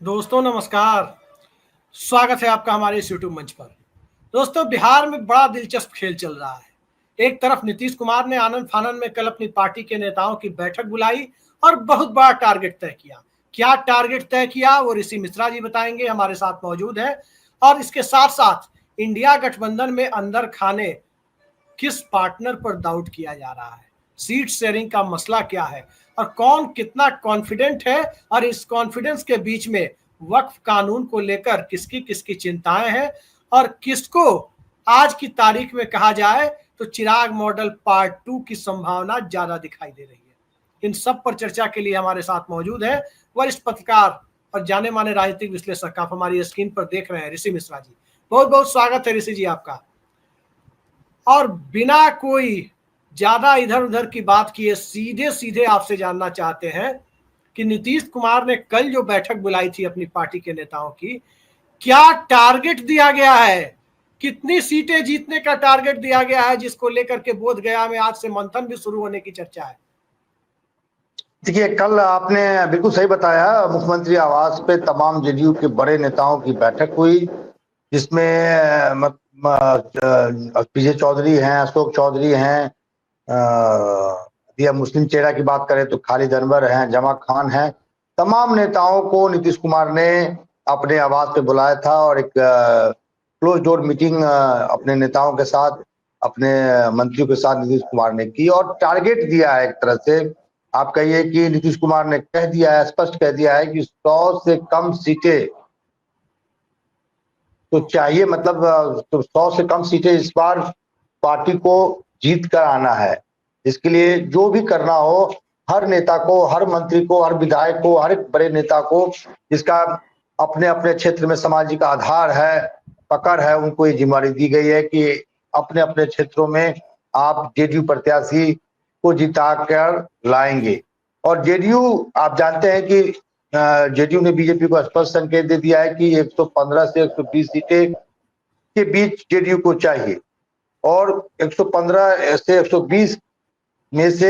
दोस्तों नमस्कार। स्वागत है आपका हमारे इस यूट्यूब मंच पर। दोस्तों, बिहार में बड़ा दिलचस्प खेल चल रहा है। एक तरफ नीतीश कुमार ने आनंद फानन में कल अपनी पार्टी के नेताओं की बैठक बुलाई और बहुत बड़ा टारगेट तय किया। क्या टारगेट तय किया वो ऋषि मिश्रा जी बताएंगे, हमारे साथ मौजूद है। और इसके साथ साथ इंडिया गठबंधन में अंदर खाने किस पार्टनर पर डाउट किया जा रहा है, सीट शेयरिंग का मसला क्या है और कौन कितना कॉन्फिडेंट है, और इस कॉन्फिडेंस के बीच में वक्फ कानून को लेकर किसकी किसकी चिंताएं हैं, और किसको आज की तारीख में कहा जाए तो चिराग मॉडल पार्ट 2 की संभावना ज्यादा दिखाई दे रही है। इन सब पर चर्चा के लिए हमारे साथ मौजूद है वरिष्ठ पत्रकार और जाने माने राजनीतिक विश्लेषक, आप हमारी स्क्रीन पर देख रहे हैं, ऋषि मिश्रा जी। बहुत बहुत स्वागत है ऋषि जी आपका। और बिना कोई ज्यादा इधर उधर की बात किए सीधे सीधे आपसे जानना चाहते हैं कि नीतीश कुमार ने कल जो बैठक बुलाई थी अपनी पार्टी के नेताओं की, क्या टारगेट दिया गया है, कितनी सीटें जीतने का टारगेट दिया गया है, जिसको लेकर के बोध गया में आज से मंथन भी शुरू होने की चर्चा है। देखिए, कल आपने बिल्कुल सही बताया। मुख्यमंत्री आवास पे तमाम जेडीयू के बड़े नेताओं की बैठक हुई, जिसमें पीजे चौधरी हैं, अशोक चौधरी हैं, या मुस्लिम चेहरा की बात करें तो खालिद अनवर हैं, जमा खान हैं। तमाम नेताओं को नीतीश कुमार ने अपने आवास पे बुलाया था और एक क्लोज डोर मीटिंग अपने नेताओं के साथ, अपने मंत्रियों के साथ नीतीश कुमार ने की और टारगेट दिया है। एक तरह से आप कहिए कि नीतीश कुमार ने कह दिया है, स्पष्ट कह दिया है कि 100 से कम सीटें तो चाहिए, मतलब तो 100 से कम सीटें इस बार पार्टी को जीत कर आना है। इसके लिए जो भी करना हो, हर नेता को, हर मंत्री को, हर विधायक को, हर एक बड़े नेता को जिसका अपने अपने क्षेत्र में सामाजिक आधार है, पकड़ है, उनको ये जिम्मेदारी दी गई है कि अपने अपने क्षेत्रों में आप जेडीयू प्रत्याशी को जिता कर लाएंगे। और जेडीयू, आप जानते हैं कि जेडीयू ने बीजेपी को स्पष्ट संकेत दे दिया है कि 115 से 120 सीटें के बीच जेडीयू को चाहिए और 115 से 120 में से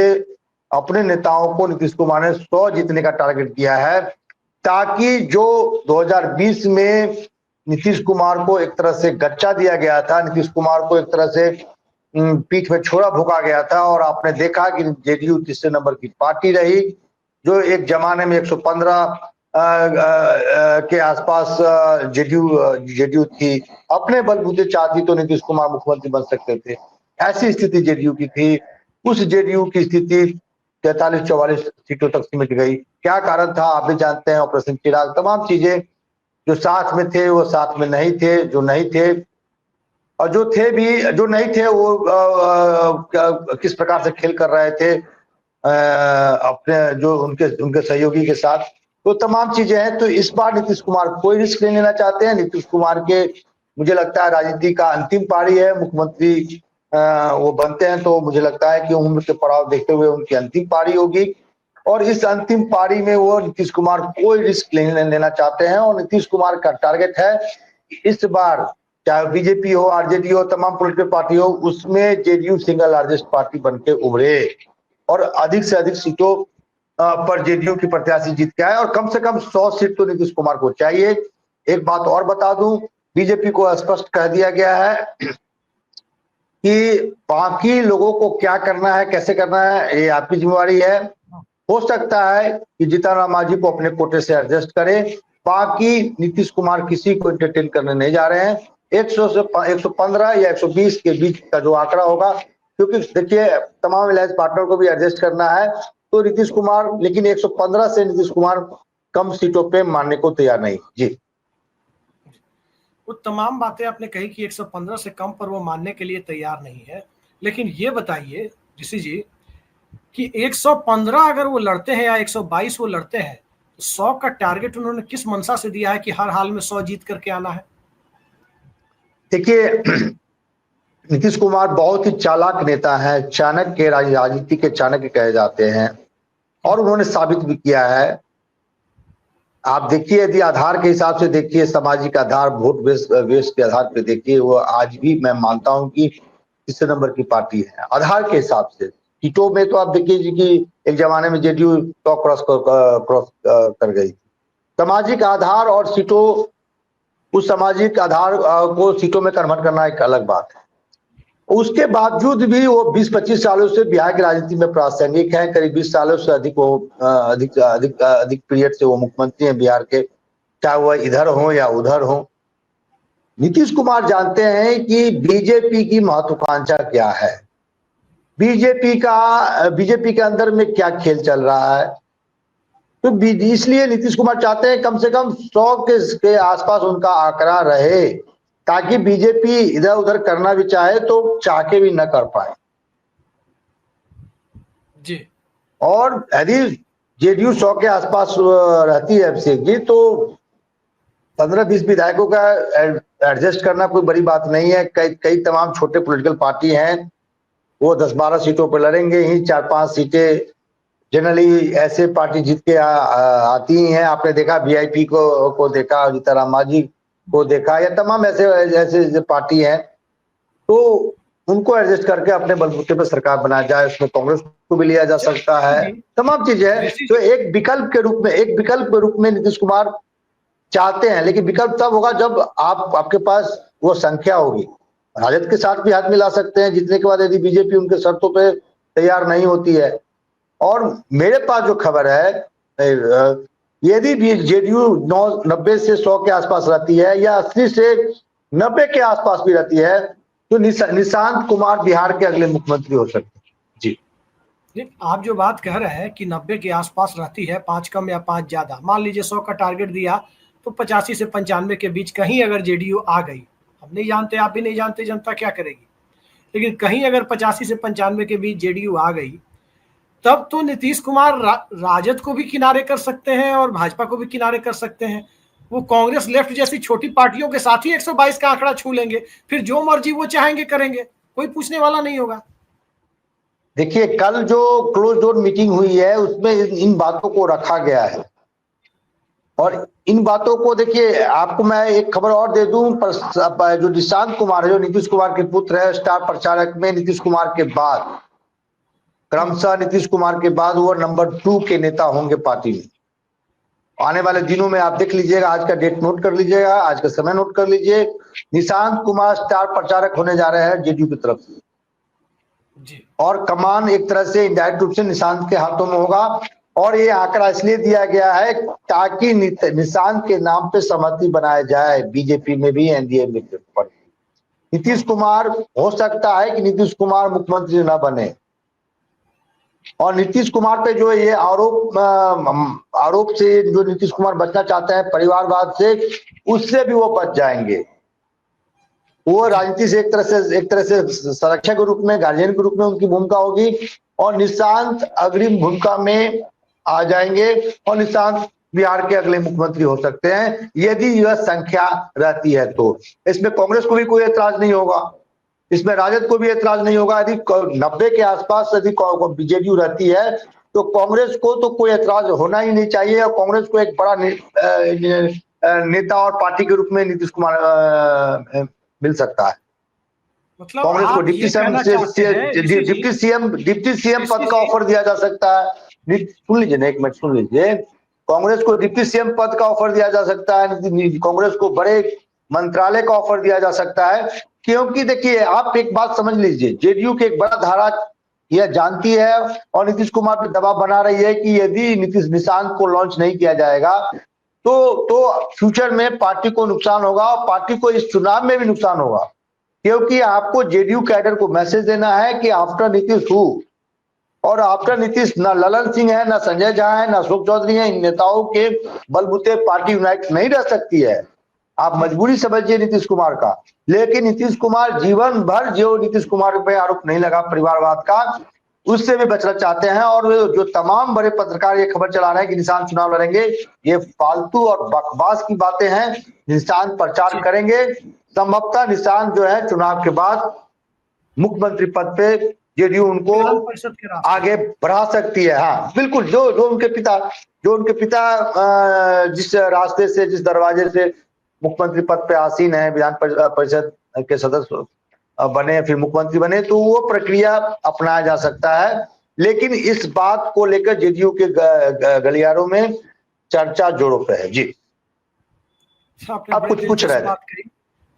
अपने नेताओं को नीतीश कुमार ने 100 जीतने का टारगेट दिया है, ताकि जो 2020 में नीतीश कुमार को एक तरह से गच्चा दिया गया था, नीतीश कुमार को एक तरह से पीठ में छोड़ा भूका गया था और आपने देखा कि जेडीयू तीसरे नंबर की पार्टी रही, जो एक जमाने में 115 के आसपास जेडीयू थी। अपने बलबूते चाहती तो नीतीश कुमार मुख्यमंत्री बन सकते थे, ऐसी स्थिति जेडीयू की थी। उस जेडीयू की स्थिति 43-44 सीटों तक सिमट गई। क्या कारण था आप भी जानते हैं, ऑपरेशन चिराग, तमाम चीजें। जो साथ में थे वो साथ में नहीं थे, जो नहीं थे और जो थे भी, जो नहीं थे वो किस प्रकार से खेल कर रहे थे अपने जो उनके उनके सहयोगी के साथ, तो तमाम चीजें हैं। तो इस बार नीतीश कुमार कोई रिस्क नहीं लेना चाहते हैं। नीतीश कुमार के, मुझे लगता है, राजनीति का अंतिम पारी है। मुख्यमंत्री वो बनते हैं तो मुझे लगता है कि उम्र के पड़ाव देखते हुए उनकी अंतिम पारी होगी और इस अंतिम पारी में वो नीतीश कुमार कोई रिस्क नहीं लेना चाहते हैं। और नीतीश कुमार का टारगेट है इस बार, चाहे बीजेपी हो, आरजेडी हो, तमाम पॉलिटिकल पार्टी हो, उसमें जेडीयू सिंगल लार्जेस्ट पार्टी बनके उभरे और अधिक से अधिक सीटों पर जेडीयू की प्रत्याशी जीत के आए और कम से कम 100 सीट तो नीतीश कुमार को चाहिए। एक बात और बता दूं, बीजेपी को स्पष्ट कह दिया गया है कि बाकी लोगों को क्या करना है, कैसे करना है, ये आपकी जिम्मेवारी है। हो सकता है कि जीतन राम मांझी को अपने कोटे से एडजस्ट करें, बाकी नीतीश कुमार किसी को एंटरटेन करने नहीं जा रहे हैं। 100 से 115 या 120 के बीच का जो आंकड़ा होगा, क्योंकि देखिए तमाम अलायंस पार्टनर को भी एडजस्ट करना है, तो नीतीश कुमार, लेकिन 115 से नीतीश कुमार कम सीटों पे मानने को तैयार नहीं। जी, वो तमाम बातें आपने कही कि 115 से कम पर वो मानने के लिए तैयार नहीं है, लेकिन ये बताइए ऋषि जी कि 115 अगर वो लड़ते हैं या 122 वो लड़ते हैं, तो 100 का टारगेट उन्होंने किस मंशा से दिया है कि हर हाल में 100 जीत करके आना है? देखिए, नीतीश कुमार बहुत ही चालाक नेता है, चाणक्य, राजनीति के चाणक्य कहे जाते हैं और उन्होंने साबित भी किया है। आप देखिए, यदि आधार के हिसाब से देखिए, सामाजिक आधार, वोट बेस के आधार पे देखिए, वो आज भी मैं मानता हूं कि तीसरे नंबर की पार्टी है आधार के हिसाब से। सीटों में तो आप देखिए जी कि एक जमाने में जेडीयू टॉप क्रॉस कर गई थी, सामाजिक आधार और सीटों, उस सामाजिक आधार को सीटों में कन्वर्ट करना एक अलग बात है। उसके बावजूद भी वो 20-25 सालों से बिहार की राजनीति में प्रासंगिक है। करीब 20 सालों से अधिक वो अधिक पीरियड से वो मुख्यमंत्री हैं बिहार के, चाहे वह इधर हो या उधर हो। नीतीश कुमार जानते हैं कि बीजेपी की महत्वाकांक्षा क्या है, बीजेपी के अंदर में क्या खेल चल रहा है। तो इसलिए नीतीश कुमार चाहते हैं कम से कम 100 के आसपास उनका आंकड़ा रहे, ताकि बीजेपी इधर उधर करना भी चाहे तो चाह के भी न कर पाए। जी। और यदि जेडीयू 100 के आसपास रहती है अभिषेक जी, तो 15-20 विधायकों का एडजस्ट करना कोई बड़ी बात नहीं है। कई तमाम छोटे पॉलिटिकल पार्टी हैं, वो 10-12 सीटों पर लड़ेंगे ही। 4-5 सीटें जनरली ऐसे पार्टी जीत के आती ही हैं। आपने देखा वीआईपी को देखा, जीताराम मांझी को देखा, या तमाम ऐसे पार्टी हैं, तो उनको एडजस्ट करके अपने बलबूते पर सरकार बनाया जाए। उसमें कांग्रेस को भी लिया जा सकता है, तमाम चीजें हैं। तो एक विकल्प के रूप में नीतीश कुमार चाहते हैं, लेकिन विकल्प तब होगा जब आपके पास वो संख्या होगी। राजद के साथ भी हाथ मिला सकते हैं जीतने के बाद, यदि बीजेपी उनके शर्तों पे तैयार नहीं होती है। और मेरे पास जो खबर है, यदि जेडीयू 90 से 100 के आसपास रहती है, या 80 से 90 के आसपास भी रहती है, तो निशांत कुमार बिहार के अगले मुख्यमंत्री हो सकते हैं। जी, आप जो बात कह रहे हैं कि 90 के आसपास रहती है, 5 कम या 5 ज्यादा, मान लीजिए 100 का टारगेट दिया तो 85 से 95 के बीच कहीं अगर जेडीयू आ गई, हम नहीं जानते, आप भी नहीं जानते जनता क्या करेगी, लेकिन कहीं अगर 85 से 95 के बीच जेडीयू आ गई, तब तो नीतीश कुमार राजद को भी किनारे कर सकते हैं और भाजपा को भी किनारे कर सकते हैं। वो कांग्रेस लेफ्ट जैसी छोटी पार्टियों के साथ ही 122 का आंकड़ा छू लेंगे, फिर जो मर्जी वो चाहेंगे करेंगे, कोई पूछने वाला नहीं होगा। देखिए, कल जो क्लोज डोर मीटिंग हुई है उसमें इन बातों को रखा गया है, और इन बातों को देखिए, आपको मैं एक खबर और दे दूं, जो निशांत कुमार है, जो नीतीश कुमार के पुत्र है, स्टार प्रचारक में नीतीश कुमार के बाद, क्रमशः नीतीश कुमार के बाद वो नंबर 2 के नेता होंगे पार्टी में। आने वाले दिनों में आप देख लीजिएगा, आज का डेट नोट कर लीजिएगा, आज का समय नोट कर लीजिए, निशांत कुमार स्टार प्रचारक होने जा रहे हैं जेडीयू की तरफ से जी। और कमान एक तरह से इनडायरेक्ट रूप से निशांत के हाथों में होगा। और ये आंकड़ा इसलिए दिया गया है ताकि निशांत के नाम पे सहमति बनाया जाए बीजेपी में भी, एनडीए में। नीतीश कुमार, हो सकता है कि नीतीश कुमार मुख्यमंत्री न बने, और नीतीश कुमार पे जो ये आरोप से जो नीतीश कुमार बचना चाहते हैं, परिवारवाद से, उससे भी वो बच जाएंगे। वो राजनीति से एक तरह से संरक्षक के रूप में, गार्जियन के रूप में उनकी भूमिका होगी, और निशांत अग्रिम भूमिका में आ जाएंगे, और निशांत बिहार के अगले मुख्यमंत्री हो सकते हैं यदि यह संख्या रहती है। तो इसमें कांग्रेस को भी कोई एतराज नहीं होगा, इसमें राजद को भी एतराज नहीं होगा। यदि 90 के आसपास यदि जेडीयू रहती है, तो कांग्रेस को तो कोई एतराज होना ही नहीं चाहिए, और कांग्रेस को एक बड़ा नेता और पार्टी के रूप में नीतीश कुमार मिल सकता है। मतलब कांग्रेस को डिप्टी सीएम पद का ऑफर दिया जा सकता है। सुन लीजिए ना, एक मिनट सुन लीजिए। कांग्रेस को डिप्टी सीएम पद का ऑफर दिया जा सकता है, कांग्रेस को बड़े मंत्रालय का ऑफर दिया जा सकता है। क्योंकि देखिए, आप एक बात समझ लीजिए, जेडीयू की एक बड़ा धारा यह जानती है और नीतीश कुमार पर दबाव बना रही है कि यदि निशांत को लॉन्च नहीं किया जाएगा तो फ्यूचर में पार्टी को नुकसान होगा, और पार्टी को इस चुनाव में भी नुकसान होगा। क्योंकि आपको जेडीयू कैडर को मैसेज देना है कि आफ्टर नीतीश हूँ, और आफ्टर नीतीश ना ललन सिंह है, ना संजय झा है, ना अशोक चौधरी है। इन नेताओं के बलबूते पार्टी यूनाइट नहीं रह सकती है। आप मजबूरी समझिए नीतीश कुमार का, लेकिन नीतीश कुमार जीवन भर, जो नीतीश कुमार पे आरोप नहीं लगा परिवारवाद का, उससे भी बचना चाहते हैं। और जो तमाम बड़े पत्रकार ये खबर चला रहे हैं कि निशांत चुनाव लड़ेंगे, ये फालतू और बकवास की बातें हैं। निशांत प्रचार करेंगे, संभवतः निशांत जो है चुनाव के बाद मुख्यमंत्री पद पे जेडीयू उनको आगे बढ़ा सकती है। हाँ बिल्कुल, जो उनके पिता जिस रास्ते से, जिस दरवाजे से मुख्यमंत्री पद पे आसीन है, विधान परिषद के सदस्य बने, फिर मुख्यमंत्री बने, तो वो प्रक्रिया अपनाया जा सकता है। लेकिन इस बात को लेकर जेडीयू के गलियारों में चर्चा जोरों पे है। जी आपने आप बड़ी कुछ पूछ दिलचस्प रहे थे। बात कही।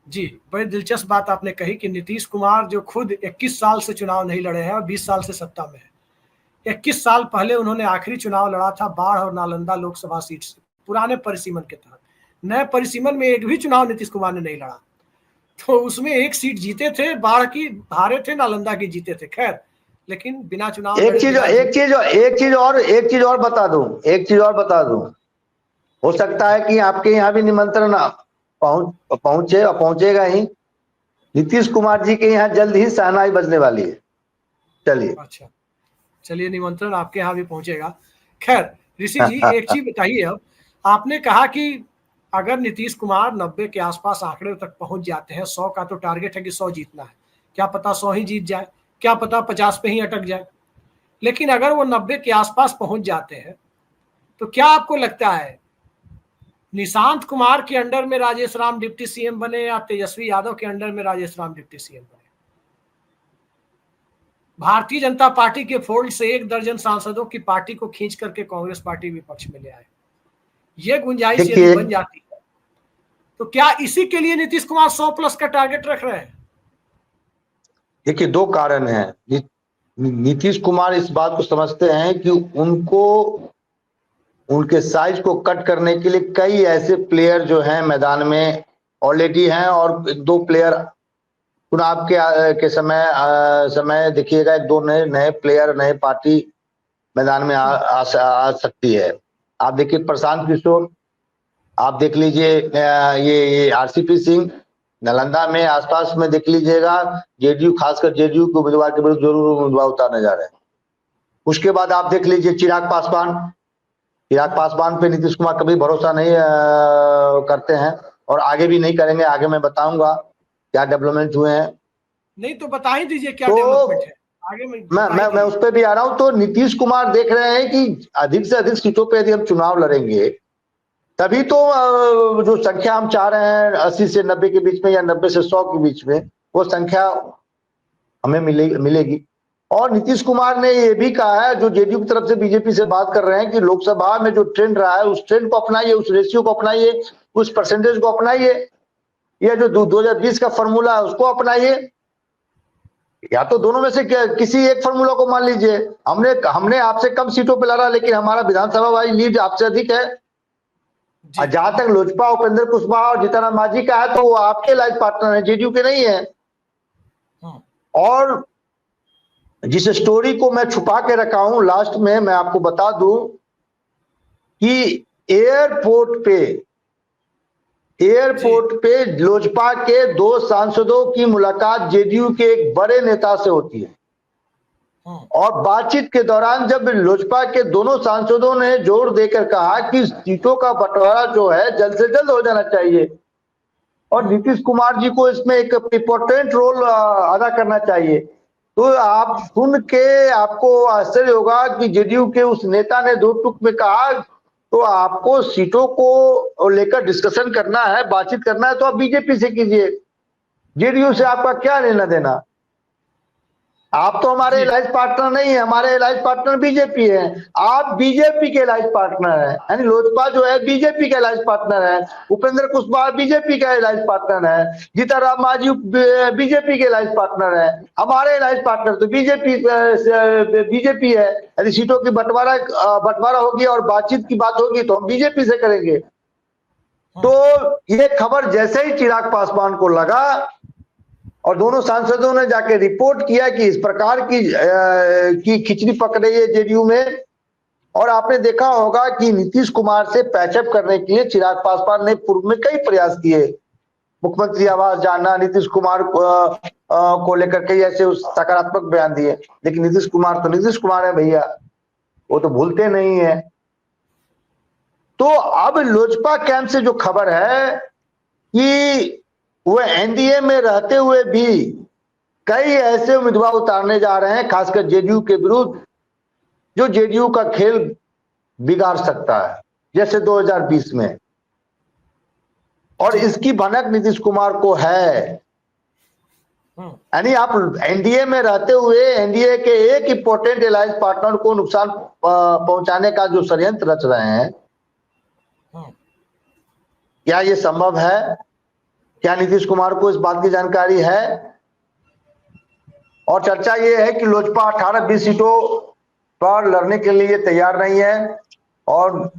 जी, बड़ी दिलचस्प बात आपने कही कि नीतीश कुमार जो खुद 21 साल से चुनाव नहीं लड़े हैं और 20 साल से सत्ता में है। 21 साल पहले उन्होंने आखिरी चुनाव लड़ा था बाढ़ और नालंदा लोकसभा सीट से, पुराने परिसीमन के तहत। नए परिसीमन में एक भी चुनाव नीतीश कुमार ने नहीं लड़ा, तो उसमें एक सीट जीते थे, बाढ़ की हारे थे, नालंदा की जीते थे। खैर, लेकिन बिना चुनाव लड़े बिना एक चीज और बता दूं, एक चीज और बता दूं। हो सकता है कि आपके यहाँ भी निमंत्रण पहुंचे और पहुंचेगा ही। नीतीश कुमार जी के यहाँ जल्द ही शहनाई बजने वाली है। चलिए। अच्छा, चलिए, निमंत्रण आपके यहाँ भी पहुंचेगा। खैर ऋषि जी, एक चीज बताइए, अब आपने कहा कि अगर नीतीश कुमार 90 के आसपास आंकड़े तक पहुंच जाते हैं, 100 का तो टारगेट है कि 100 जीतना है, क्या पता 100 ही जीत जाए, क्या पता 50 पे ही अटक जाए। लेकिन अगर वो 90 के आसपास पहुंच जाते हैं तो क्या आपको लगता है निशांत कुमार के अंडर में राजेश राम डिप्टी सीएम बने या तेजस्वी यादव के अंडर में राजेश राम डिप्टी सीएम बने? भारतीय जनता पार्टी के फोल्ड से 1 दर्जन सांसदों की पार्टी को खींच करके कांग्रेस पार्टी विपक्ष में ले आए। ये गुंजाइश यदि देखिए बन जाती है तो क्या इसी के लिए नीतीश कुमार 100 प्लस का टारगेट रख रहे हैं? देखिए, दो कारण हैं। नीतीश कुमार इस बात को समझते हैं कि उनको उनके साइज को कट करने के लिए कई ऐसे प्लेयर जो हैं मैदान में ऑलरेडी हैं, और 1-2 प्लेयर चुनाव के समय देखिएगा, 1-2 नए प्लेयर, नए पार्टी मैदान में आ सकती है। आप देखिए प्रशांत किशोर, आप देख लीजिए ये आरसीपी सिंह, नालंदा में आसपास में देख लीजिएगा, जेडीयू, खासकर जेडीयू के उम्मीदवार के विरुद्ध जरूर उम्मीदवार उतारने जा रहे हैं। उसके बाद आप देख लीजिए चिराग पासवान पे नीतीश कुमार कभी भरोसा नहीं करते हैं, और आगे भी नहीं करेंगे। आगे मैं बताऊंगा क्या डेवलपमेंट हुए हैं। नहीं तो बता ही दीजिए क्या तो डेवलपमेंट है, आगे में बता ही मैं दीजिए। उस पर भी आ रहा हूं। तो नीतीश कुमार देख रहे हैं कि अधिक से अधिक सीटों पे यदि हम चुनाव लड़ेंगे, तभी तो जो संख्या हम चाह रहे हैं 80 से 90 के बीच में, या 90 से 100 के बीच में, वो संख्या हमें मिलेगी। और नीतीश कुमार ने ये भी कहा है, जो जेडीयू की तरफ से बीजेपी से बात कर रहे हैं, कि लोकसभा में जो ट्रेंड रहा है उस ट्रेंड को अपनाइए, उस रेशियो को अपनाइए, उस परसेंटेज को अपनाइए, या जो 2020 का फॉर्मूला है उसको अपनाइए, या तो दोनों में से किसी एक फॉर्मूला को मान लीजिए। हमने आपसे कम सीटों पर लड़ा, लेकिन हमारा विधानसभा वाली लीड आपसे अधिक है। जहां तक लोजपा उपेंद्र कुशवाहा और जीतन राम मांझी का है, तो वो आपके लाइफ पार्टनर है, जेडीयू के नहीं है। और जिस स्टोरी को मैं छुपा के रखा हूं, लास्ट में मैं आपको बता दूं कि एयरपोर्ट पे लोजपा के 2 सांसदों की मुलाकात जेडीयू के एक बड़े नेता से होती है, और बातचीत के दौरान जब लोजपा के दोनों सांसदों ने जोर देकर कहा कि सीटों का बंटवारा जो है जल्द से जल्द हो जाना चाहिए, और नीतीश कुमार जी को इसमें एक इंपॉर्टेंट रोल अदा करना चाहिए, तो आप सुन के आपको आश्चर्य होगा कि जेडीयू के उस नेता ने 2 टूक में कहा, तो आपको सीटों को लेकर डिस्कशन करना है, बातचीत करना है, तो आप बीजेपी से कीजिए, जेडीयू से आपका क्या लेना देना। आप तो हमारे एलाइज पार्टनर नहीं है, हमारे एलाइज पार्टनर बीजेपी है। आप बीजेपी के एलाइज पार्टनर है, यानी लोजपा जो है बीजेपी के एलाइज पार्टनर है, उपेंद्र कुशवाहा बीजेपी का एलाइज पार्टनर है, जीतन राम मांझी बीजेपी के एलाइज पार्टनर है, हमारे एलाइज पार्टनर तो बीजेपी है। यदि सीटों की बंटवारा होगी और बातचीत की बात होगी तो हम बीजेपी से करेंगे। तो ये खबर जैसे ही चिराग पासवान को लगा, और दोनों सांसदों ने जाके रिपोर्ट किया कि इस प्रकार की खिचड़ी पक रही है जेडीयू में, और आपने देखा होगा कि नीतीश कुमार से पैचअप करने के लिए चिराग पासवान ने पूर्व में कई प्रयास किए, मुख्यमंत्री आवास जाना, नीतीश कुमार को लेकर कई ऐसे सकारात्मक बयान दिए, लेकिन नीतीश कुमार तो नीतीश कुमार है भैया, वो तो भूलते नहीं है। तो अब लोजपा कैंप से जो खबर है कि वो एनडीए में रहते हुए भी कई ऐसे उम्मीदवार उतारने जा रहे हैं, खासकर जेडीयू के विरुद्ध, जो जेडीयू का खेल बिगाड़ सकता है, जैसे 2020 में। और इसकी भनक नीतीश कुमार को है। यानी आप एनडीए में रहते हुए एनडीए के एक इंपॉर्टेंट एलायंस पार्टनर को नुकसान पहुंचाने का जो षड्यंत्र रच रहे हैं, क्या ये संभव है? क्या नीतीश कुमार को इस बात की जानकारी है? और चर्चा ये है कि लोजपा 18-20 सीटों पर लड़ने के लिए तैयार नहीं है, और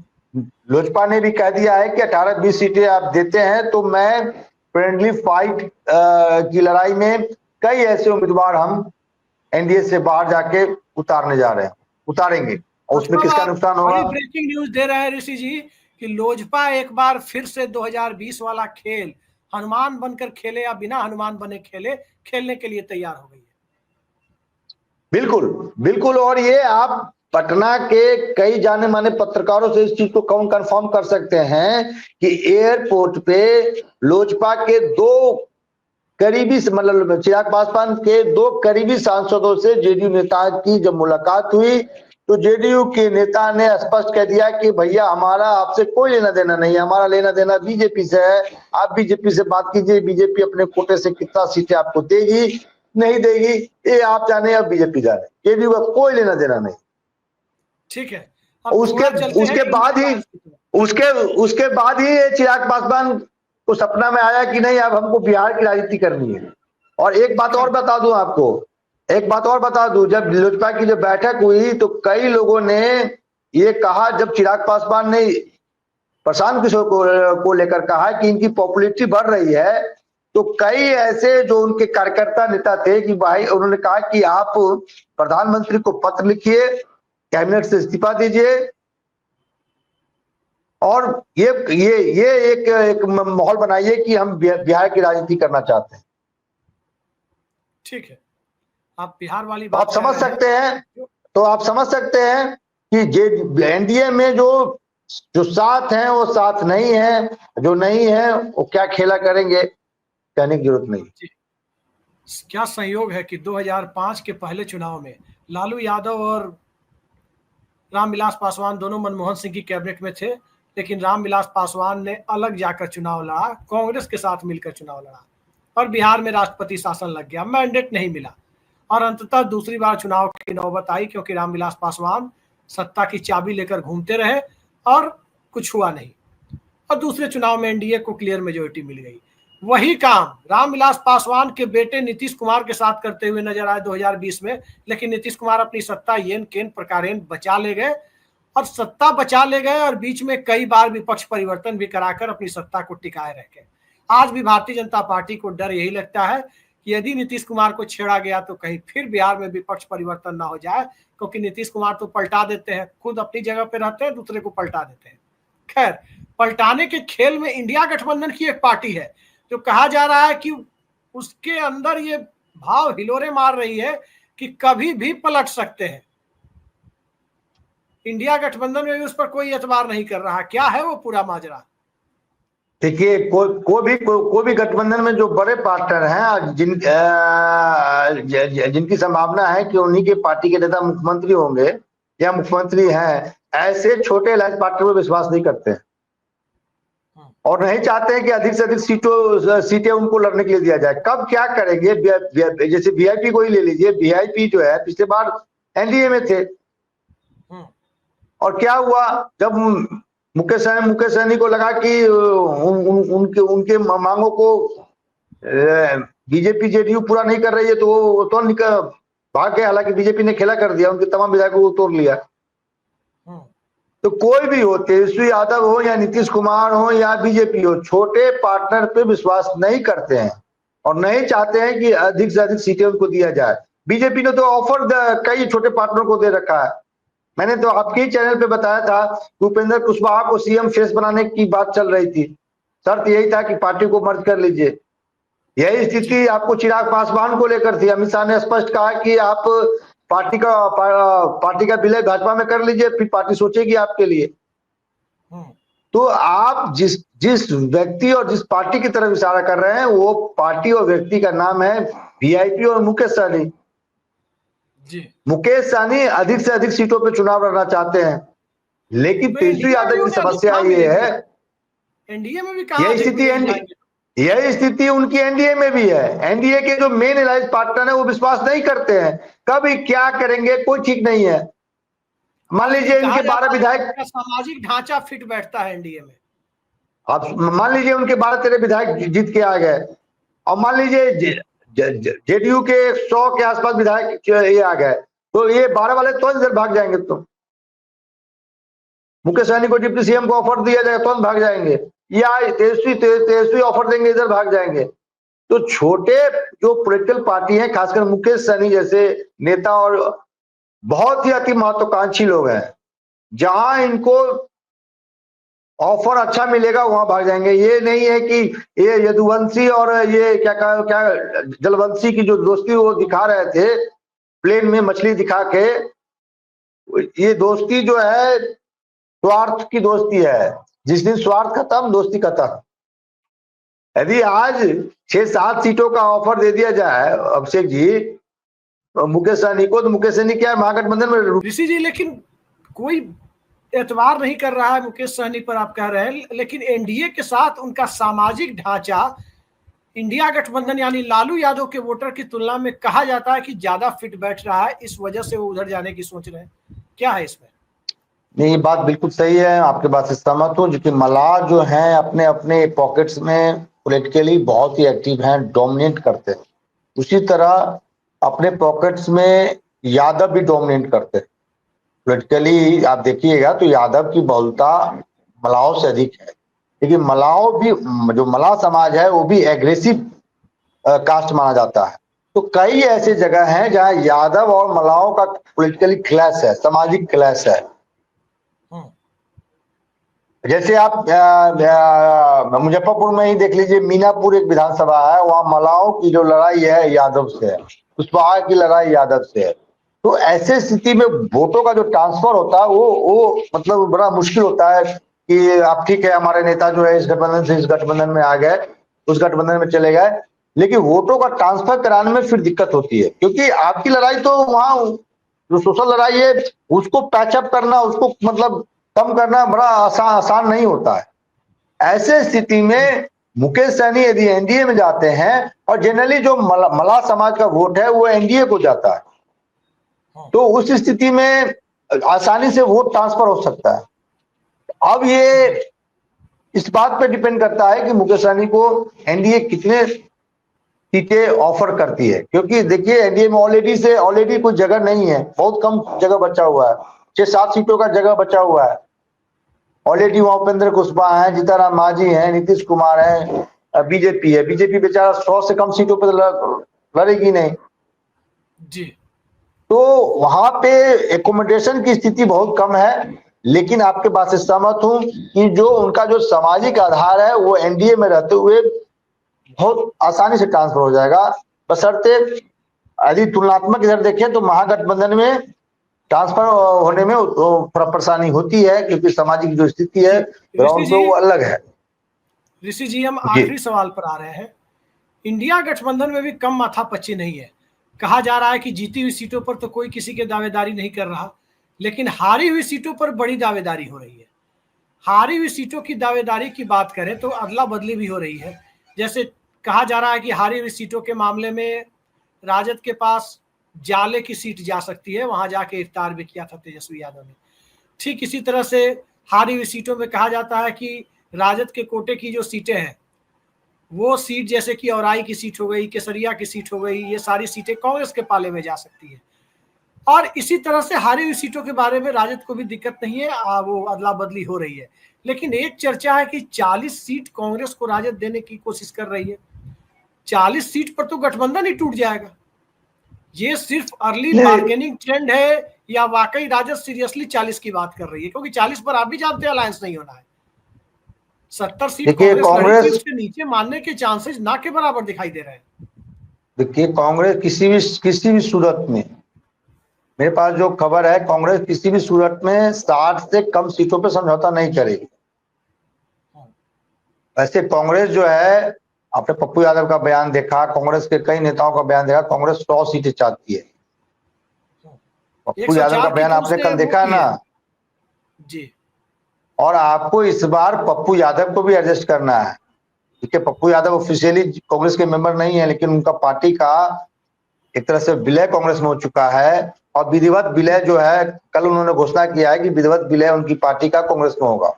लोजपा ने भी कह दिया है कि 18-20 सीटें आप देते हैं तो मैं फ्रेंडली फाइट की लड़ाई में कई ऐसे उम्मीदवार हम एनडीए से बाहर जाके उतारेंगे, और उसमें किसका नुकसान होगा? बड़ी ब्रेकिंग न्यूज दे रहे हैं ऋषि जी कि लोजपा एक बार फिर से 2020 वाला खेल हनुमान बनकर खेले या बिना हनुमान बने खेले, खेलने के लिए तैयार हो गई है। बिल्कुल बिल्कुल, और ये आप पटना के कई जाने माने पत्रकारों से इस चीज को कौन कंफर्म कर सकते हैं कि एयरपोर्ट पे लोजपा के दो करीबी, मतलब चिराग पासवान के दो करीबी सांसदों से जेडीयू नेता की जब मुलाकात हुई तो जेडीयू के नेता ने स्पष्ट कह दिया कि भैया हमारा आपसे कोई लेना देना नहीं है, हमारा लेना देना बीजेपी से है, आप बीजेपी से बात कीजिए, बीजेपी अपने कोटे से कितना सीटें आपको देगी नहीं देगी ये आप जाने या बीजेपी जाने, जेडीयू का कोई लेना देना नहीं। ठीक है, उसके बाद ही चिराग पासवान को सपना में आया कि नहीं अब हमको बिहार की राजनीति करनी है। और एक बात और बता दूं आपको, जब लोजपा की जब बैठक हुई तो कई लोगों ने ये कहा, जब चिराग पासवान ने प्रशांत किशोर को लेकर कहा कि इनकी पॉपुलैरिटी बढ़ रही है, तो कई ऐसे जो उनके कार्यकर्ता नेता थे कि भाई, उन्होंने कहा कि आप प्रधानमंत्री को पत्र लिखिए, कैबिनेट से इस्तीफा दीजिए, और ये एक माहौल बनाइए कि हम बिहार की राजनीति करना चाहते हैं। ठीक है, आप बिहार वाली बात आप समझ सकते हैं कि एनडीए में जो साथ हैं वो साथ नहीं है, जो नहीं है वो क्या खेला करेंगे, कहने की जरूरत नहीं। क्या संयोग है कि 2005 के पहले चुनाव में लालू यादव और रामविलास पासवान दोनों मनमोहन सिंह की कैबिनेट में थे, लेकिन रामविलास पासवान ने अलग जाकर चुनाव लड़ा, कांग्रेस के साथ मिलकर चुनाव लड़ा और बिहार में राष्ट्रपति शासन लग गया, मैंडेट नहीं मिला और अंततः दूसरी बार चुनाव की नौबत आई क्योंकि रामविलास पासवान सत्ता की चाबी लेकर घूमते रहे और कुछ हुआ नहीं, और दूसरे चुनाव में एनडीए को क्लियर मेजोरिटी मिल गई। वही काम रामविलास पासवान के बेटे नीतीश कुमार के साथ करते हुए नजर आए 2020 में, लेकिन नीतीश कुमार अपनी सत्ता येन केन प्रकारेण बचा ले गए और बीच में कई बार विपक्ष परिवर्तन भी कराकर अपनी सत्ता को टिकाए रखे। आज भी भारतीय जनता पार्टी को डर यही लगता है कि यदि नीतीश कुमार को छेड़ा गया तो कहीं फिर बिहार में विपक्ष परिवर्तन ना हो जाए, क्योंकि नीतीश कुमार तो पलटा देते हैं, खुद अपनी जगह पे रहते हैं, दूसरे को पलटा देते हैं। खैर, पलटाने के खेल में इंडिया गठबंधन की एक पार्टी है जो कहा जा रहा है कि उसके अंदर ये भाव हिलोरे मार रही है कि कभी भी पलट सकते हैं। इंडिया गठबंधन में भी उस पर कोई एतबार नहीं कर रहा, क्या है वो पूरा माजरा? देखिए, कोई भी गठबंधन में जो बड़े पार्टनर हैं, जिनकी संभावना है कि उन्हीं के पार्टी के नेता मुख्यमंत्री होंगे या मुख्यमंत्री हैं, ऐसे छोटे अलायंस पार्टनर में विश्वास नहीं करते हैं और नहीं चाहते हैं कि अधिक से अधिक सीटें उनको लड़ने के लिए दिया जाए। कब क्या करेंगे? जैसे वीआईपी को ही ले लीजिए, वीआईपी जो है पिछले बार एनडीए में थे और क्या हुआ, जब मुकेश सहनी को लगा कि उनके मांगों को बीजेपी जेडीयू पूरा नहीं कर रही है तो वो तो भाग गए। हालांकि बीजेपी ने खेला कर दिया, उनके तमाम विधायकों को तोड़ लिया। तो कोई भी हो, तेजस्वी यादव हो या नीतीश कुमार हो या बीजेपी हो, छोटे पार्टनर पे विश्वास नहीं करते हैं और नहीं चाहते हैं कि अधिक से अधिक सीटें उनको दिया जाए। बीजेपी ने तो ऑफर कई छोटे पार्टनर को दे रखा है। मैंने तो आपके ही चैनल पे बताया था कि उपेंद्र कुशवाहा को सीएम फेस बनाने की बात चल रही थी, शर्त यही था कि पार्टी को मर्ज कर लीजिए। यही स्थिति आपको चिराग पासवान को लेकर थी। अमित शाह ने स्पष्ट कहा कि आप पार्टी का विलय भाजपा में कर लीजिए, फिर पार्टी सोचेगी आपके लिए। तो आप जिस व्यक्ति और जिस पार्टी की तरफ इशारा कर रहे हैं, वो पार्टी और व्यक्ति का नाम है वीआईपी और मुकेश सहनी। मुकेश सहनी अधिक से अधिक सीटों पे चुनाव लड़ना चाहते हैं, लेकिन तेजस्वी यादव की समस्या ये है, एनडीए में भी यही स्थिति उनकी एनडीए में भी है। एनडीए के जो मेन अलायंस पार्टनर है वो विश्वास नहीं करते हैं, कभी क्या करेंगे कोई ठीक नहीं है। मान लीजिए इनके 12 विधायक, सामाजिक ढांचा फिट बैठता है एनडीए में। आप मान लीजिए उनके 12-13 विधायक जीत के आ गए, और मान लीजिए जेडीयू के 100 के आसपास विधायक ये आ गए, तो ये 12 वाले तो इधर भाग जाएंगे। तो मुकेश सहनी को डिप्टी सीएम को ऑफर दिया जाएगा तो भाग जाएंगे, या तेजस्वी ऑफर देंगे इधर भाग जाएंगे। तो छोटे जो पॉलिटिकल पार्टी है, खासकर मुकेश सहनी जैसे नेता और बहुत ही अति महत्वाकांक्षी लोग हैं, जहां इनको ऑफर अच्छा मिलेगा वहां भाग जाएंगे। ये नहीं है कि ये यदुवंशी और ये क्या जलवंशी की जो दोस्ती वो दिखा रहे थे प्लेन में मछली दिखा के, ये दोस्ती जो है स्वार्थ की दोस्ती है। जिस दिन स्वार्थ खत्म दोस्ती खत्म। यदि आज 6-7 सीटों का ऑफर दे दिया जाए अभिषेक जी मुकेश सहनी को, तो मुकेश सहनी क्या है महागठबंधन में। ऋषि जी लेकिन कोई एतबार नहीं कर रहा है मुकेश सहनी पर, आप कह रहे हैं, लेकिन एनडीए के साथ उनका सामाजिक ढांचा इंडिया गठबंधन यानी लालू यादव के वोटर की तुलना में कहा जाता है कि ज्यादा फिट बैठ रहा है, इस वजह से वो उधर जाने की सोच रहे हैं। क्या है इसमें? नहीं, ये बात बिल्कुल सही है, आपके बात से सहमत हूँ। जो कि मलाह जो हैं अपने अपने पॉकेट्स में पॉलिटिकली बहुत ही एक्टिव हैं, डोमिनेट करते हैं। उसी तरह अपने पॉकेट्स में यादव भी डोमिनेट करते हैं पॉलिटिकली। आप देखिएगा तो यादव की बहुलता मलाहों से अधिक है, लेकिन मलाहों भी, जो मलाह समाज है वो भी एग्रेसिव कास्ट माना जाता है। तो कई ऐसे जगह हैं जहां यादव और मलाहों का पॉलिटिकली क्लैश है, सामाजिक क्लैश है। जैसे आप मुजफ्फरपुर में ही देख लीजिए, मीनापुर एक विधानसभा है, वहां मलाहों की जो लड़ाई है यादव से है, कुशवाहा की लड़ाई यादव से है। तो ऐसे स्थिति में वोटों का जो ट्रांसफर होता है वो मतलब बड़ा मुश्किल होता है कि आप ठीक है हमारे नेता जो है इस गठबंधन से इस गठबंधन में आ गए, उस गठबंधन में चले गए, लेकिन वोटों का ट्रांसफर कराने में फिर दिक्कत होती है। क्योंकि आपकी लड़ाई तो वहां जो सोशल लड़ाई है उसको पैचअप करना, उसको मतलब कम करना बड़ा आसान नहीं होता है। ऐसे स्थिति में मुकेश सहनी यदि एनडीए में जाते हैं, और जनरली जो मलाह समाज का वोट है वो एनडीए को जाता है, तो उस स्थिति में आसानी से वोट ट्रांसफर हो सकता है। अब ये इस बात पे डिपेंड करता है कि मुकेश सहनी को एनडीए कितने सीटें ऑफर करती है। क्योंकि देखिए एनडीए में ऑलरेडी कोई जगह नहीं है, बहुत कम जगह बचा हुआ है, 6-7 सीटों का जगह बचा हुआ है ऑलरेडी। वहां उपेंद्र कुशवाहा है, जीतन मांझी है, नीतीश कुमार है, बीजेपी है। बीजेपी बेचारा 100 से कम सीटों पर लड़ेगी नहीं जी। तो वहां पे एकोमोडेशन की स्थिति बहुत कम है। लेकिन आपके बात से सहमत हूं कि जो उनका जो सामाजिक आधार है वो एनडीए में रहते हुए बहुत आसानी से ट्रांसफर हो जाएगा, बशर्ते यदि तुलनात्मक इधर देखें तो महागठबंधन में ट्रांसफर होने में परेशानी होती है, क्योंकि सामाजिक जो स्थिति है ग्राउंड पे वो अलग है। ऋषि जी हम आखिरी सवाल पर आ रहे हैं। इंडिया गठबंधन में भी कम माथापच्ची नहीं है। कहा जा रहा है कि जीती हुई सीटों पर तो कोई किसी की दावेदारी नहीं कर रहा, लेकिन हारी हुई सीटों पर बड़ी दावेदारी हो रही है। हारी हुई सीटों की दावेदारी की बात करें तो अदला बदली भी हो रही है। जैसे कहा जा रहा है कि हारी हुई सीटों के मामले में राजद के पास जाले की सीट जा सकती है, वहां जाके इफ्तार भी किया था तेजस्वी यादव ने। ठीक इसी तरह से हारी हुई सीटों में कहा जाता है कि राजद के कोटे की जो सीटें हैं वो सीट, जैसे कि औराई की सीट हो गई, केसरिया की सीट हो गई, ये सारी सीटें कांग्रेस के पाले में जा सकती है। और इसी तरह से हारी हुई सीटों के बारे में राजद को भी दिक्कत नहीं है, वो अदला बदली हो रही है। लेकिन एक चर्चा है कि 40 सीट कांग्रेस को राजद देने की कोशिश कर रही है। 40 सीट पर तो गठबंधन ही टूट जाएगा। ये सिर्फ अर्ली बार्गेनिंग ट्रेंड है या वाकई राजद सीरियसली 40 की बात कर रही है? क्योंकि 40 पर आप भी जानते हैं अलायंस नहीं होना है। 70 सीट कांग्रेस उसके नीचे मानने के चांसेस ना के बराबर दिखाई दे रहे हैं। देखिए कांग्रेस किसी भी सूरत में, मेरे पास जो खबर है, कांग्रेस किसी भी सूरत में 60 से कम सीटों पे समझौता नहीं करेगी। वैसे कांग्रेस जो है, आपने पप्पू यादव का बयान देखा, कांग्रेस के कई नेताओं का बयान देखा, कांग्रेस 100 सीटें चाहती है। पप्पू यादव का बयान आपने कल देखा है ना जी। और आपको इस बार पप्पू यादव को भी एडजस्ट करना है, क्योंकि पप्पू यादव ऑफिशियली कांग्रेस के मेंबर नहीं है, लेकिन उनका पार्टी का एक तरह से विलय कांग्रेस में हो चुका है। और विधिवत विलय जो है, कल उन्होंने घोषणा किया है कि विधिवत विलय उनकी पार्टी का कांग्रेस में होगा।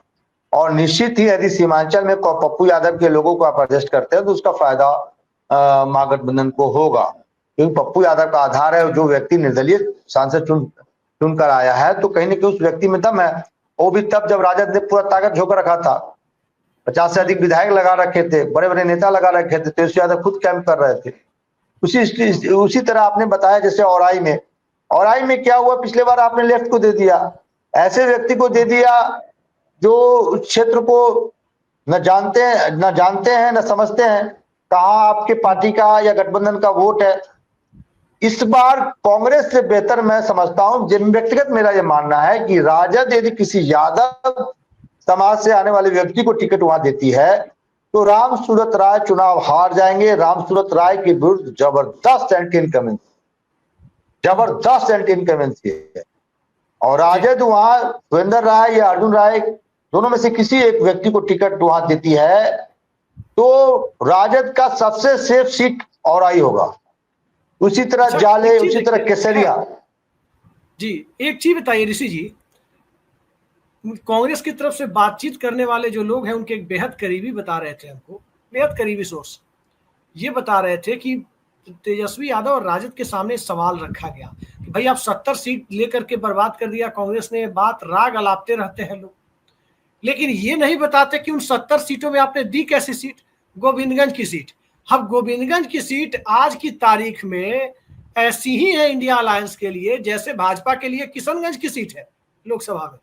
और निश्चित ही यदि सीमांचल में पप्पू यादव के लोगों को आप एडजस्ट करते हैं तो उसका फायदा महागठबंधन को होगा, क्योंकि पप्पू यादव का आधार है, जो व्यक्ति निर्दलीय सांसद चुन कर आया है, तो कहीं ना कहीं उस व्यक्ति में दम है। वो भी तब जब राजद ने पूरा ताकत झोंक रखा था, 50 से अधिक विधायक लगा रखे थे, बड़े बड़े नेता लगा रखे थे, तेजस्वी यादव खुद कैंप कर रहे थे। उसी तरह आपने बताया जैसे औराई में क्या हुआ, पिछले बार आपने लेफ्ट को दे दिया, ऐसे व्यक्ति को दे दिया जो उस क्षेत्र को न जानते हैं न समझते हैं कहाँ आपके पार्टी का या गठबंधन का वोट है। इस बार कांग्रेस से बेहतर मैं समझता हूं, व्यक्तिगत मेरा यह मानना है कि राजद यदि किसी यादव समाज से आने वाले व्यक्ति को टिकट वहां देती है तो रामसूरत राय चुनाव हार जाएंगे। रामसूरत राय के विरुद्ध जबरदस्त एंटी इनकमेंसी है, और राजद वहां सुरेंद्र राय या अर्जुन राय दोनों में से किसी एक व्यक्ति को टिकट वहां देती है तो राजद का सबसे सेफ सीट औराई होगा। उसी तरह जाले, उसी तरह केसरिया। जी एक चीज बताइए ऋषि जी, कांग्रेस की तरफ से बातचीत करने वाले जो लोग हैं उनके एक बेहद करीबी बता रहे थे हमको, बेहद करीबी सोर्स ये बता रहे थे कि तेजस्वी यादव और राजद के सामने सवाल रखा गया कि भाई आप 70 सीट लेकर के बर्बाद कर दिया कांग्रेस ने, बात राग अलापते रहते हैं लोग, लेकिन ये नहीं बताते कि उन 70 सीटों में आपने दी कैसी सीट, गोविंदगंज की सीट। अब गोविंदगंज की सीट आज की तारीख में ऐसी ही है इंडिया अलायंस के लिए जैसे भाजपा के लिए किशनगंज की सीट है लोकसभा में,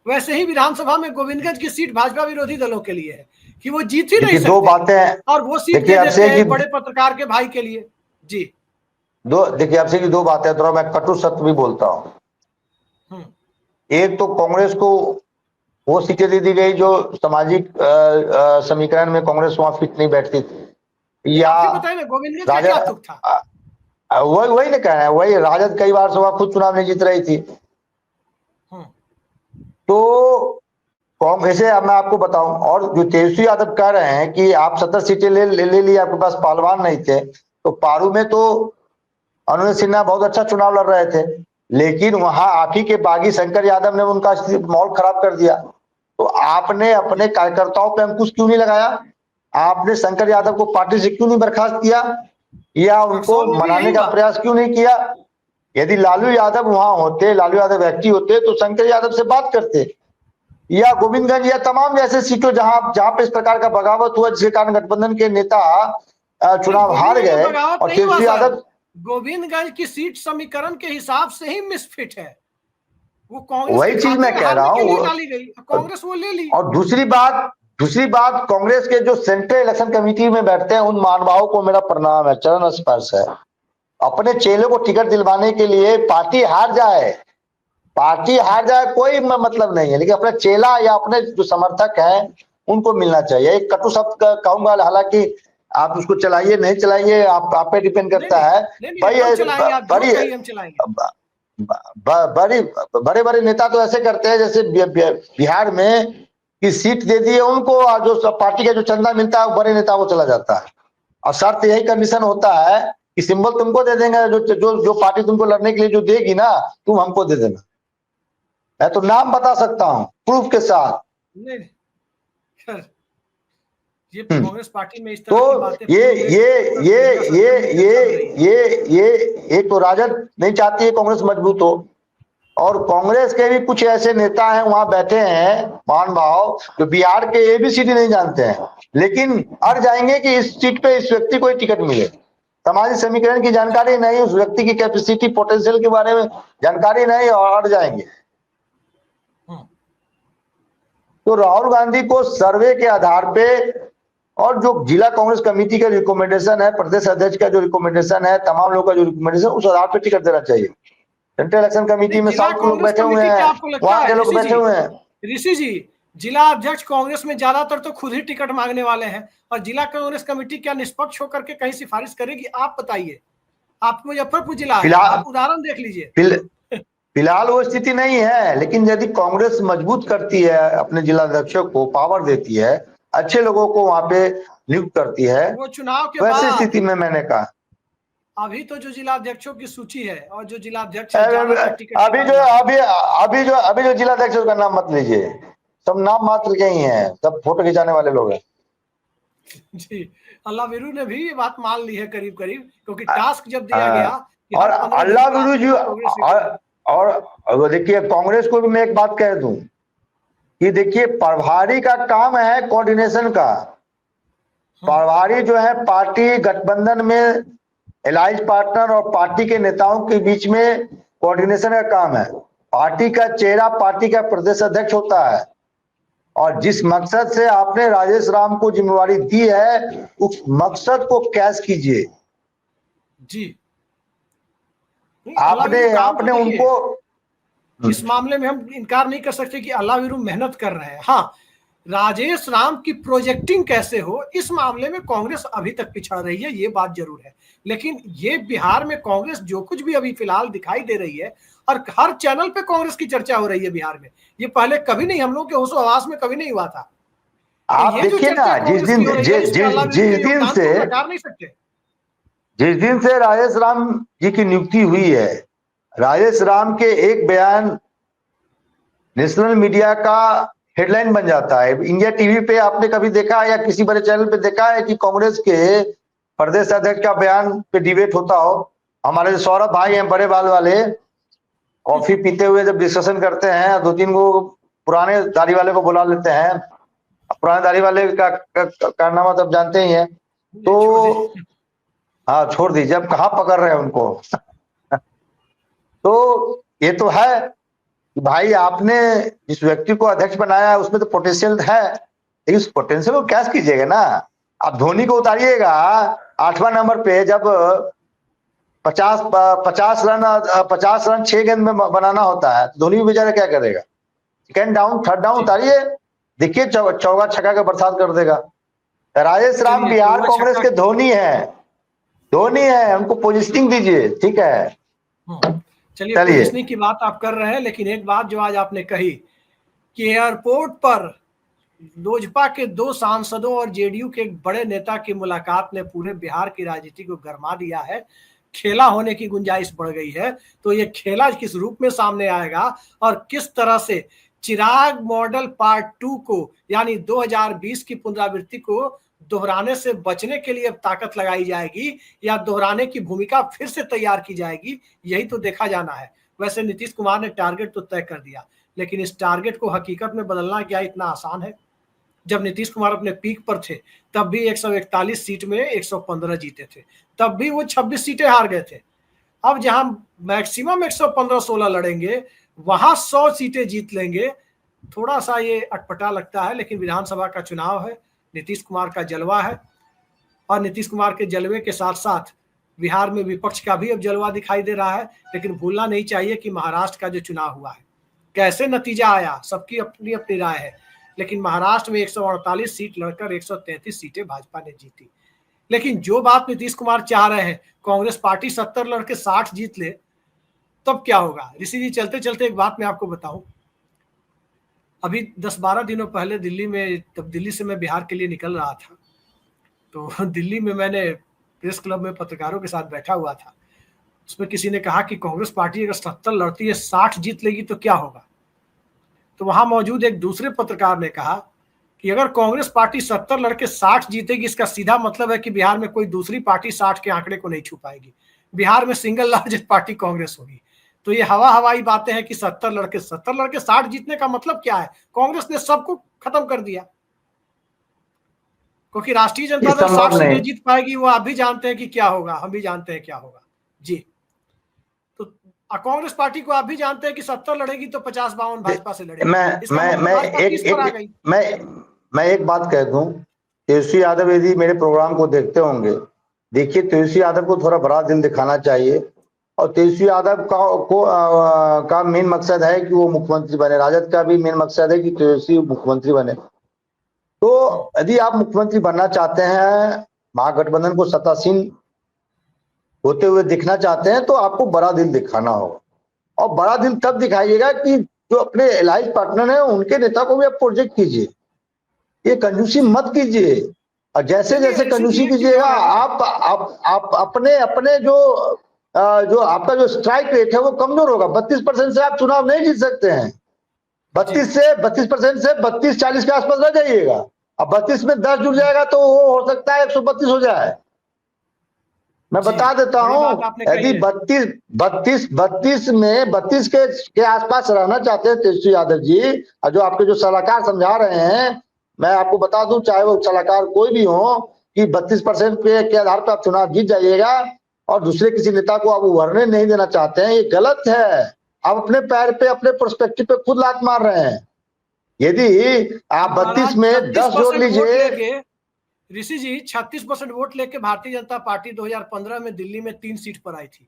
वैसे ही विधानसभा में गोविंदगंज की सीट भाजपा विरोधी दलों के लिए है कि वो जीत ही नहीं सकते। दो बातें, और वो सीट दे देते हैं बड़े पत्रकार के भाई के लिए। जी देखिए आपसे की दो बातें, थोड़ा मैं कटु सत्य भी बोलता हूं। एक तो कांग्रेस को वो सीटें दे दी गई जो सामाजिक समीकरण में कांग्रेस वहां फिट नहीं बैठती थी, या वही नहीं कह रहे हैं, वही राजद कई बार सभा खुद चुनाव नहीं जीत रही थी। तो कांग्रेस, अब मैं आपको बताऊं, और जो तेजस्वी यादव कह रहे हैं कि आप 70 सीटें ले ली, आपके पास पहलवान नहीं थे, तो पारू में तो अनुज सिन्हा बहुत अच्छा चुनाव लड़ रहे थे, लेकिन वहां आप ही के बागी शंकर यादव ने उनका माहौल खराब कर दिया। तो आपने अपने कार्यकर्ताओं पे अंकुश क्यों नहीं लगाया? आपने शंकर यादव को पार्टी से क्यों नहीं बर्खास्त किया या उनको मनाने का प्रयास क्यों नहीं किया? यदि लालू यादव वहां होते, लालू यादव व्यक्ति होते, तो शंकर यादव से बात करते, या गोविंदगंज या तमाम जैसे सीटों जहां पे इस प्रकार का बगावत हुआ जिसके कारण गठबंधन के नेता चुनाव हार गए। और तेजस्वी यादव, गोविंदगंज की सीट समीकरण के हिसाब से ही मिसफिट है, वो कांग्रेस वही चीज मैं कह रहा हूँ, डाली गई, कांग्रेस वो ले ली। और दूसरी बात कांग्रेस के जो सेंट्रल इलेक्शन कमेटी में बैठते हैं उन महानुभावों को मेरा प्रणाम है, चरण स्पर्श है। अपने चेलों को टिकट दिलवाने के लिए पार्टी हार जाए कोई मतलब नहीं है, लेकिन अपना चेला या अपने जो समर्थक हैं उनको मिलना चाहिए। एक कटु शब्द कहूंगा, हालांकि आप उसको चलाइए नहीं चलाइए आप पे डिपेंड करता है। बड़े नेता तो ऐसे करते हैं जैसे बिहार में कि सीट दे दिए उनको, और जो पार्टी का जो चंदा मिलता है वो बड़े नेता को चला जाता है, और शर्त यही कंडीशन होता है कि सिंबल तुमको दे देंगे, जो पार्टी तुमको लड़ने के लिए जो देगी ना, तुम हमको दे देना। मैं तो नाम बता सकता हूं प्रूफ के साथ। ये कांग्रेस पार्टी में इस तरह तो की बातें ये तो राजद नहीं चाहती है कांग्रेस मजबूत हो, और कांग्रेस के भी कुछ ऐसे नेता हैं वहां बैठे हैं महानुभाव जो बिहार के एबीसीडी नहीं जानते हैं, लेकिन अड़ जाएंगे कि इस सीट पे इस व्यक्ति को टिकट मिले। सामाजिक समीकरण की जानकारी नहीं, उस व्यक्ति की कैपेसिटी पोटेंशियल के बारे में जानकारी नहीं, और अड़ जाएंगे। तो राहुल गांधी को सर्वे के आधार पे, और जो जिला कांग्रेस कमेटी का रिकमेंडेशन है, प्रदेश अध्यक्ष का जो रिकमेंडेशन है, तमाम लोगों का जो रिकमेंडेशन, उस आधार पे टिकट देना चाहिए। सेंट्रल इलेक्शन कमेटी में साउथ के लोग बैठे हुए हैं, वहां के लोग बैठे हुए हैं। ऋषि जी, जिला अध्यक्ष कांग्रेस में ज्यादातर तो खुद ही टिकट मांगने वाले हैं, और जिला कांग्रेस कमेटी क्या निष्पक्ष होकर के कहीं सिफारिश करेगी? आप बताइए, आप मुजफ्फरपुर जिला है, आप उदाहरण देख लीजिए। फिलहाल वो स्थिति नहीं है, लेकिन यदि कांग्रेस मजबूत करती है, अपने जिला अध्यक्षों को पावर देती है, अच्छे लोगों को वहां पे नियुक्त करती है, वो चुनाव के वैसी स्थिति में मैंने कहा अभी तो जो जिला अध्यक्षों की सूची है और जो जिला अध्यक्ष अभी जो जिला अध्यक्ष का नाम मत लीजिए, सब नाम मात्र के ही हैं, सब फोटो खिंचाने वाले लोग हैं। जी, अल्लाह वीरू ने भी ये बात मान ली है करीब करीब, क्योंकि टास्क जब दिया गया कि और हर 15 दिन अल्लाह बाद गुरु आपने जी, जो प्रोग्रेस रिपोर्ट। और देखिए कांग्रेस को भी मैं एक बात कह दूं कि देखिए प्रभारी का काम है कोऑर्डिनेशन का। प्रभारी जो है पार्टी गठबंधन में एलाइंस पार्टनर और पार्टी के नेताओं के बीच में कोऑर्डिनेशन का काम है। पार्टी का चेहरा पार्टी का प्रदेश अध्यक्ष होता है, और जिस मकसद से आपने राजेश राम को जिम्मेवारी दी है उस मकसद को कैश कीजिए। जी, नहीं, अल्लाह आपने वीरू काम तो आपने देखिए, उनको इस मामले में हम इनकार नहीं कर सकते कि अल्लाह वीरू मेहनत कर रहे हैं। हाँ, राजेश राम की प्रोजेक्टिंग कैसे हो इस मामले में कांग्रेस अभी तक पिछड़ रही है, ये बात जरूर है। लेकिन ये बिहार में कांग्रेस जो कुछ भी अभी फिलहाल दिखाई दे रही है, और हर चैनल पे कांग्रेस की चर्चा हो रही है बिहार में, ये पहले कभी नहीं, हम लोग के होशो हवास में कभी नहीं हुआ था। तो आप ये जो देखिए चर्चा ना, कांग्रेस की हो रही है, इसमें अल्लाह वीरू के योगदान को हम नकार नहीं सकते। जिस दिन से राजेश राम जी की नियुक्ति हुई है, राजेश राम के एक बयान नेशनल मीडिया का हेडलाइन बन जाता है। इंडिया टीवी पे आपने कभी देखा है या किसी बड़े चैनल पे देखा है कि कांग्रेस के प्रदेश अध्यक्ष का बयान पे डिबेट होता हो? हमारे जो सौरभ भाई हैं बड़े बाल वाले, कॉफी पीते हुए जब डिस्कशन करते हैं, दो तीन को पुराने दाढ़ी वाले को बुला लेते हैं। पुराने दाढ़ी वाले का कारनामा तो आप जानते ही हैं। तो हाँ छोड़ दीजिए, अब कहाँ पकड़ रहे हैं उनको। तो ये तो है कि भाई आपने जिस व्यक्ति को अध्यक्ष बनाया है उसमें तो पोटेंशियल है, लेकिन उस पोटेंशियल को कैश कीजिएगा ना। आप धोनी को उतारिएगा 8वां नंबर पे, जब 50 रन 6 गेंद में बनाना होता है, धोनी भी बेचारा क्या करेगा? सेकेंड डाउन थर्ड डाउन उतारिए, देखिए चौका छक्का का बरसात कर देगा। राजेश राम बिहार कांग्रेस के धोनी है, उनको पोजिशनिंग दीजिए, ठीक है। चलिए, पोजिशनिंग की बात आप कर रहे हैं, लेकिन एक बात जो आज आपने कही कि एयरपोर्ट पर लोजपा के 2 सांसदों और जेडीयू के एक बड़े नेता की मुलाकात ने पूरे बिहार की राजनीति को गरमा दिया है, खेला होने की गुंजाइश बढ़ गई है। तो ये खेला किस रूप में सामने आएगा और किस तरह से चिराग मॉडल पार्ट 2 को, यानी 2020 की पुनरावृत्ति को दोहराने से बचने के लिए अब ताकत लगाई जाएगी या दोहराने की भूमिका फिर से तैयार की जाएगी, यही तो देखा जाना है। वैसे नीतीश कुमार ने टारगेट तो तय कर दिया, लेकिन इस टारगेट को हकीकत में बदलना क्या इतना आसान है? जब नीतीश कुमार अपने पीक पर थे तब भी 141 सीट में 115 जीते थे, तब भी वो 26 सीटें हार गए थे। अब जहां मैक्सिमम 115-16 लड़ेंगे, वहां 100 सीटें जीत लेंगे। थोड़ा सा ये अटपटा लगता है, लेकिन विधानसभा का चुनाव है, नीतीश कुमार का जलवा है, और नीतीश कुमार के जलवे के साथ साथ बिहार में विपक्ष का भी अब जलवा दिखाई दे रहा है। लेकिन भूलना नहीं चाहिए कि महाराष्ट्र का जो चुनाव हुआ है, कैसे नतीजा आया, सबकी अपनी अपनी राय है, लेकिन महाराष्ट्र में 148 सीट लड़कर 133 सीटें भाजपा ने जीती। लेकिन जो बात नीतीश कुमार चाह रहे हैं, कांग्रेस पार्टी 70 लड़के 60 जीत ले, तब क्या होगा? ऋषि जी, चलते चलते एक बात मैं आपको बताऊं, अभी 10-12 दिनों पहले दिल्ली में, तब दिल्ली से मैं बिहार के लिए निकल रहा था, तो दिल्ली में मैंने प्रेस क्लब में पत्रकारों के साथ बैठा हुआ था। उसमें किसी ने कहा कि कांग्रेस पार्टी अगर 70 लड़ती है, 60 जीत लेगी तो क्या होगा? तो वहां मौजूद एक दूसरे पत्रकार ने कहा कि अगर कांग्रेस पार्टी 70 लड़के 60 जीतेगी, इसका सीधा मतलब है कि बिहार में कोई दूसरी पार्टी 60 के आंकड़े को नहीं छू पाएगी, बिहार में सिंगल लार्जेस्ट पार्टी कांग्रेस होगी। तो ये हवाई बातें हैं कि 70 लड़के 60 जीतने का मतलब क्या है? कांग्रेस ने सबको खत्म कर दिया, क्योंकि राष्ट्रीय जनता दल 60 सीटें जीत पाएगी, वो आप भी जानते हैं कि क्या होगा, हम भी जानते हैं क्या होगा जी। तो कांग्रेस पार्टी को आप भी जानते हैं कि 70 लड़ेगी तो 50-52 भाजपा से लड़ेगी। मैं एक बात कह दूं, तेजस्वी यादव यदि मेरे प्रोग्राम को देखते होंगे, देखिए तेजस्वी यादव को थोड़ा बड़ा दिल दिखाना चाहिए, और तेजस्वी यादव का मेन मकसद है कि वो मुख्यमंत्री बने। राजद का भी मेन मकसद है कि तेजस्वी मुख्यमंत्री बने। तो यदि आप मुख्यमंत्री बनना चाहते हैं, महागठबंधन को सत्तासीन होते हुए दिखना चाहते हैं, तो आपको बड़ा दिल दिखाना होगा, और बड़ा दिल तब दिखाइएगा कि जो अपने एलाइंस पार्टनर हैं उनके नेता को भी आप प्रोजेक्ट कीजिए, ये कंजूसी मत कीजिए। और जैसे जैसे कंजूसी कीजिएगा, आप अपने जो आपका जो स्ट्राइक रेट है वो कमजोर होगा। 32% से आप चुनाव नहीं जीत सकते हैं। 32 से 32% से 32-40 के आसपास रह जाइएगा। अब 32 में 10 जुड़ जाएगा तो वो हो सकता है 132 हो जाए। मैं बता देता हूं, यदि 32 में 32 के आसपास रहना चाहते हैं तेजस्वी यादव जी, और जो आपके जो सलाहकार समझा रहे हैं, मैं आपको बता दूं, चाहे वो सलाहकार कोई भी हो, कि 32% के आधार पर आप चुनाव जीत जाइएगा और दूसरे किसी नेता को आप उभरने नहीं देना चाहते हैं, ये गलत है। आप अपने पैर पे, अपने पर्सपेक्टिव पे खुद लात मार रहे हैं। यदि आप 32 में 10 जोड़ लीजिए। ऋषि जी, 36% वोट लेके भारतीय जनता पार्टी 2015 में दिल्ली में 3 सीट पर आई थी,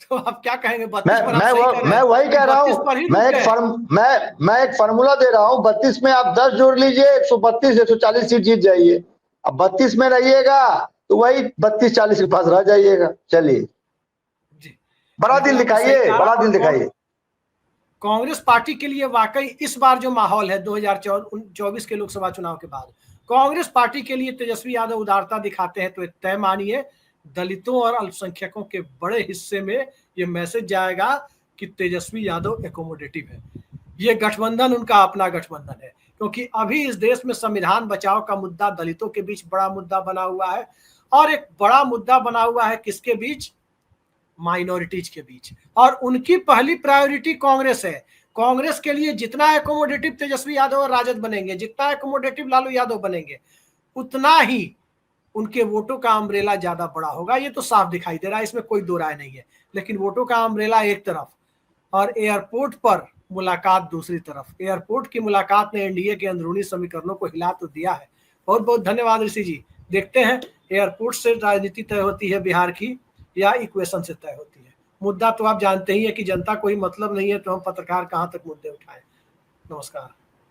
तो आप क्या कहेंगे? 32 पर आप सही कह रहे हैं। मैं वही कह रहा हूं, मैं एक फार्मूला दे रहा हूं। 32 में आप 10 जोड़ लीजिए, 132 140 सीट जीत जाइए। अब 32 में रहिएगा तो वही 32-40 के पास रह जाइएगा। चलिए, बड़ा दिल दिखाइए, बड़ा दिल दिखाइए। कांग्रेस पार्टी के लिए वाकई इस बार जो माहौल है 2024 के लोकसभा चुनाव के बाद, कांग्रेस पार्टी के लिए तेजस्वी यादव उदारता दिखाते हैं तो तय मानिए दलितों और अल्पसंख्यकों के बड़े हिस्से में ये मैसेज जाएगा कि तेजस्वी यादव एकोमोडेटिव है। ये गठबंधन उनका अपना गठबंधन है, क्योंकि अभी इस देश में संविधान बचाओ का मुद्दा दलितों के बीच बड़ा मुद्दा बना हुआ है, और एक बड़ा मुद्दा बना हुआ है किसके बीच? माइनॉरिटीज के बीच। और उनकी पहली प्रायोरिटी कांग्रेस है। कांग्रेस के लिए जितना एकोमोडेटिव तेजस्वी यादव और राजद बनेंगे, जितना एकोमोडेटिव लालू यादव बनेंगे, उतना ही उनके वोटों का अम्ब्रेला ज्यादा बड़ा होगा। ये तो साफ दिखाई दे रहा है, इसमें कोई दो राय नहीं है। लेकिन वोटों का अम्ब्रेला एक तरफ और एयरपोर्ट पर मुलाकात दूसरी तरफ। एयरपोर्ट की मुलाकात ने एनडीए के अंदरूनी समीकरणों को हिला तो दिया है। बहुत बहुत धन्यवाद ऋषि जी। देखते हैं एयरपोर्ट से राजनीति तय होती है बिहार की या इक्वेशन से तय होती है। मुद्दा तो आप जानते ही है कि जनता को ही मतलब नहीं है तो हम पत्रकार कहां तक मुद्दे उठाएं। नमस्कार।